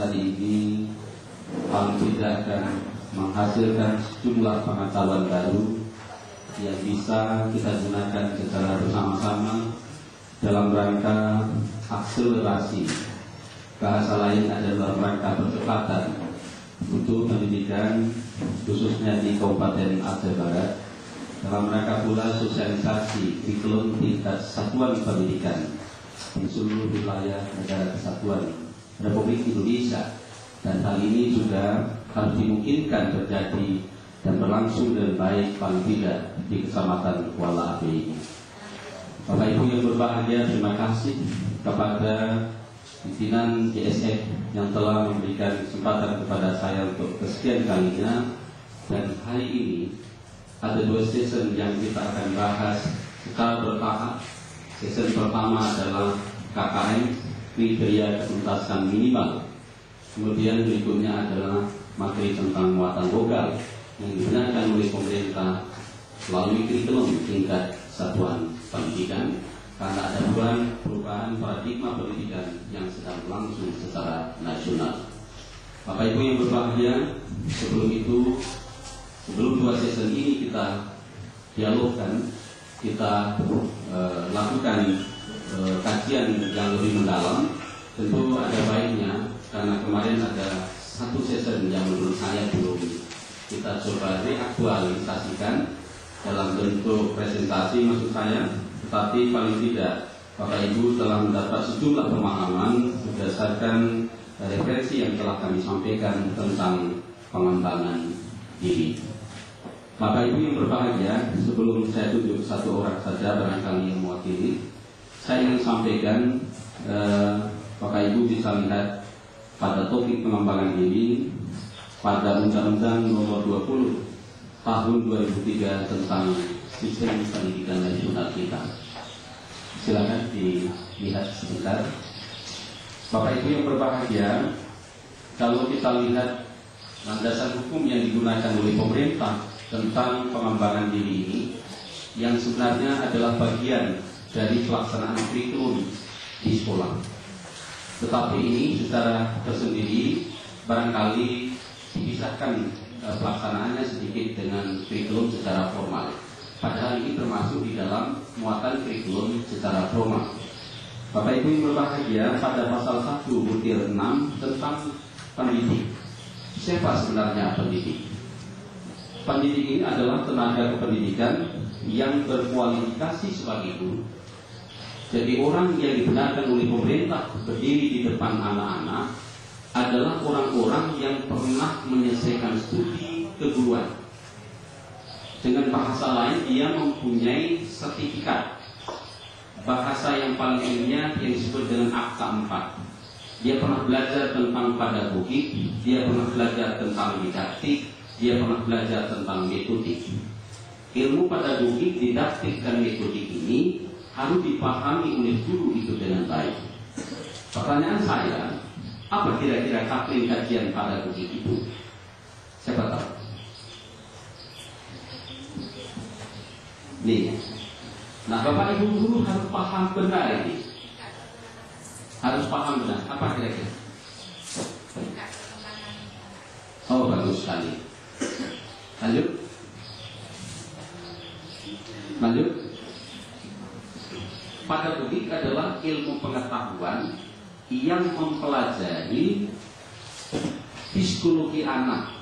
hari ini paling tidak akan menghasilkan sejumlah pengetahuan baru yang bisa kita gunakan secara bersama-sama dalam rangka akselerasi, bahasa lain adalah rangka percepatan untuk pendidikan khususnya di Kabupaten Aceh Barat, dalam rangka pula sosialisasi kurikulum tingkat satuan pendidikan di seluruh wilayah negara kesatuan Republik Indonesia. Dan hal ini juga harus dimungkinkan terjadi dan berlangsung dengan baik paling tidak di Kecamatan Kuala Ape ini. Bapak Ibu yang berbahagia, terima kasih kepada pimpinan JSF yang telah memberikan kesempatan kepada saya untuk kesekian kalinya. Dan hari ini ada dua season yang kita akan bahas secara bertahap. Season pertama adalah KKM, kriteria ketuntasan minimal. Kemudian berikutnya adalah materi tentang muatan lokal yang digunakan oleh pemerintah melalui kurikulum tingkat satuan pendidikan, karena ada perubahan paradigma pendidikan yang sedang berlangsung secara nasional. Bapak Ibu yang berbahagia, sebelum dua season ini kita dialogkan, kita lakukan kajian yang lebih mendalam. Tentu ada baiknya, karena kemarin ada satu season yang menurut saya belum kita coba reaktualisasikan dalam bentuk presentasi maksud saya, tetapi paling tidak Bapak Ibu telah mendapat sejumlah pemahaman berdasarkan referensi yang telah kami sampaikan tentang pengembangan diri. Bapak Ibu yang berbahagia, sebelum saya tunjuk satu orang saja barangkali yang mewakili, saya ingin sampaikan Bapak Ibu bisa lihat pada topik pengembangan diri pada Undang-Undang Nomor 20 Tahun 2003 tentang Sistem Pendidikan Nasional kita. Silakan dilihat sebentar. Bapak Ibu yang berbahagia, kalau kita lihat landasan hukum yang digunakan oleh pemerintah tentang pengembangan diri ini, yang sebenarnya adalah bagian dari pelaksanaan kurikulum di sekolah. Tetapi ini secara tersendiri barangkali dipisahkan pelaksanaannya sedikit dengan kurikulum secara formal. Padahal ini termasuk di dalam muatan kurikulum secara formal. Bapak Ibu yang berbahagia, pada pasal 1 butir 6 tentang pendidik. Siapa sebenarnya pendidik? Pendidik ini adalah tenaga kependidikan yang berkualifikasi sebagai guru. Jadi orang yang digunakan oleh pemerintah berdiri di depan anak-anak adalah orang-orang yang pernah menyelesaikan studi keguruan. Dengan bahasa lain, dia mempunyai sertifikat. Bahasa yang paling ilmiah yang disebut dengan akta 4. Dia pernah belajar tentang pedagogik, dia pernah belajar tentang didaktik, dia pernah belajar tentang metodik. Ilmu pedagogik, didaktik, dan metodik ini harus dipahami oleh guru itu dengan baik. Pertanyaan saya, apa kira-kira kapling kajian pedagogik itu? Siapa tahu? Nih, nah Bapak Ibu guru harus paham benar ini. Harus paham benar. Apa kira-kira? Oh, bagus sekali. Lanjut. Lanjut. Pedagogik adalah ilmu pengetahuan yang mempelajari psikologi anak.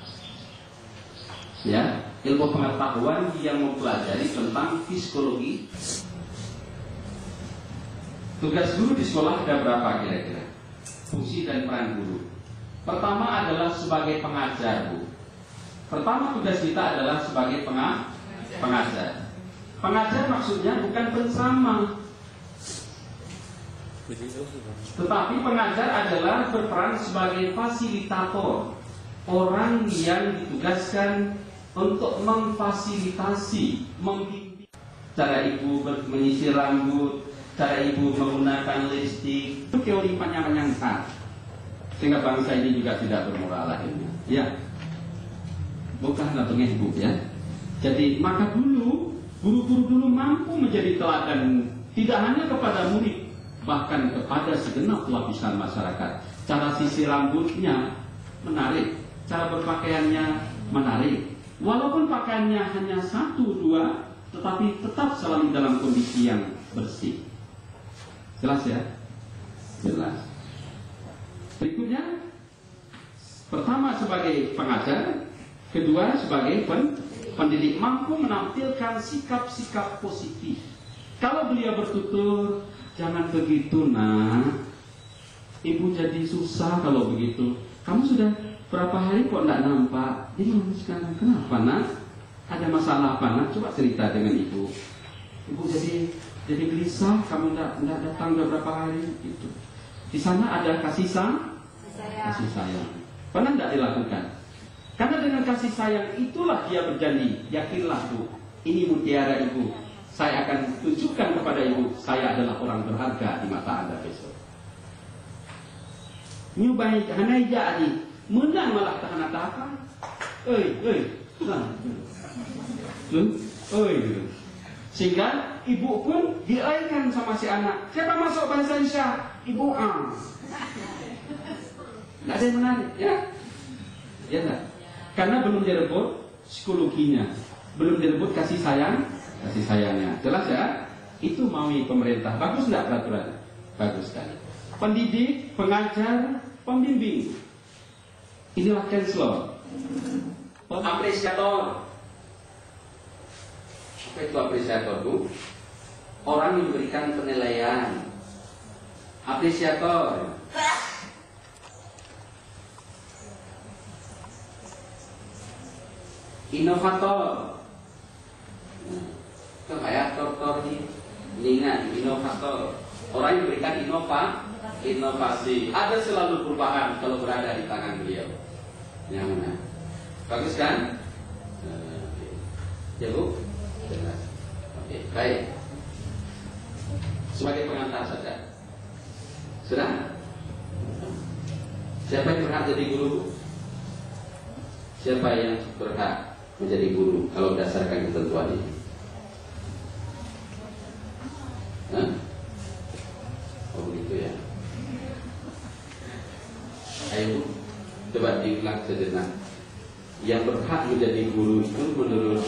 Ya, ilmu pengetahuan yang mempelajari tentang psikologi. Tugas guru di sekolah ada berapa kira-kira? Fungsi dan peran guru. Pertama adalah sebagai pengajar, Bu. Pertama tugas kita adalah sebagai pengajar. Pengajar maksudnya bukan penceramah, tetapi pengajar adalah berperan sebagai fasilitator, orang yang ditugaskan untuk memfasilitasi, membimbing cara ibu menyisir rambut, cara ibu menggunakan lipstik, itu teori panjang-panjang, sehingga bangsa ini juga tidak bermoral akhirnya. Ya, bukanlah pengen ya. Jadi maka dulu guru-guru dulu mampu menjadi teladan tidak hanya kepada murid, bahkan kepada segenap lapisan masyarakat. cara sisir rambutnya menarik, cara berpakaiannya menarik. Walaupun pakaiannya hanya 1-2, tetapi tetap selalu dalam kondisi yang bersih. Jelas ya? Jelas. Berikutnya, pertama sebagai pengajar, kedua sebagai pendidik, mampu menampilkan sikap-sikap positif. Kalau beliau bertutur, jangan begitu nak, ibu jadi susah kalau begitu. Kamu sudah berapa hari kok tidak nampak? Jadi sekarang kenapa nak? Ada masalah apa nak? Coba cerita dengan ibu. Ibu jadi gelisah, kamu tidak datang beberapa hari itu. Di sana ada kasih sayang. Pernah tidak dilakukan? Karena dengan kasih sayang itulah dia berjanji, yakinlah bu, ini mutiara ibu. Saya akan tunjukkan kepada ibu, saya adalah orang berharga di mata anda besok. Nyubai hanai jadi, menang malah tahan-tahan. Sehingga ibu pun dialihkan sama si anak. Siapa masuk bahasa Indonesia? Ibu Nggak ada yang menarik, ya? Ya enggak? Karena belum direbut psikologinya, belum direbut kasih sayangnya. Jelas ya? Itu maui pemerintah. Bagus enggak peraturan? Bagus sekali. Pendidik, pengajar, pembimbing. Inilah counselor. Apresiator. Apa itu apresiator bu? Orang yang memberikan penilaian. Apresiator. Inovator. Coba ya, tor ini ingat, inovator. Orang yang memberikan inovasi. Ada selalu perubahan kalau berada di tangan beliau. Yang mana? Bagus kan? Ya bu? Jelas. Oke, baik. Sebagai pengantar saja. Sudah? Siapa yang berhak jadi guru? Siapa yang berhak menjadi guru kalau berdasarkan ketentuan ini? Oh begitu ya. Ayo coba diulang sejenak. Yang berhak menjadi guru itu menurut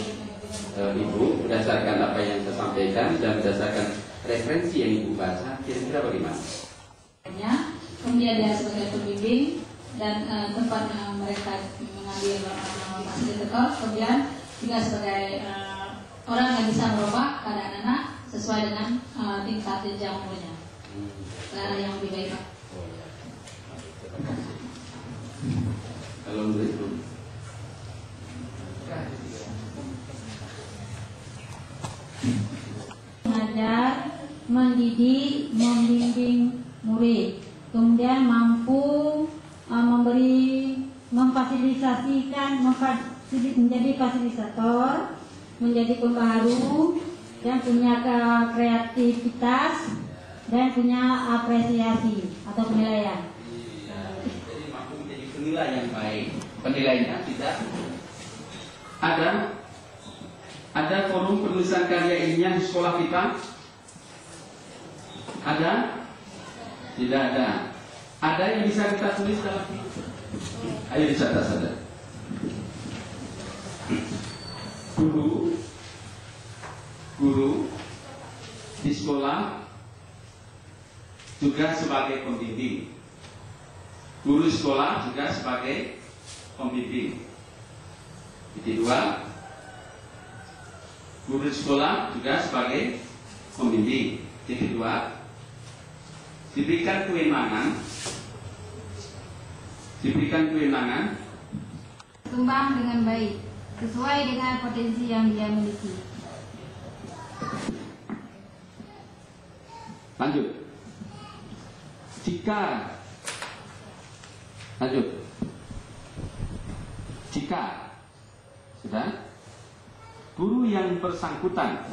ibu berdasarkan apa yang saya sampaikan dan berdasarkan referensi yang ibu baca, kira-kira bagaimana? Kemudian dia sebagai pembimbing dan tempat mereka mengambil fasilitator, kemudian juga sebagai orang yang bisa merubah keadaan anak sesuai dengan tingkat jenjang umurnya yang lebih baik. Kalau menurut ibu, mengajar, mendidik, membimbing murid, kemudian mampu memfasilitasikan, menjadi fasilitator, menjadi pembaharu, dan punya kreativitas dan punya apresiasi atau penilaian. Jadi mampu menjadi penilai yang baik. Penilainya tidak ada forum penulisan karya ilmiah di sekolah kita? Ada? Tidak ada. Ada yang bisa kita tulis dalam itu? Ayo dicatat saja. Guru di sekolah juga sebagai pembimbing. Guru sekolah juga sebagai pembimbing. Titik 2. Guru sekolah juga sebagai pembimbing. Titik 2. Diberikan kewenangan kembang dengan baik sesuai dengan potensi yang dia miliki. Lanjut. Jika sudah guru yang bersangkutan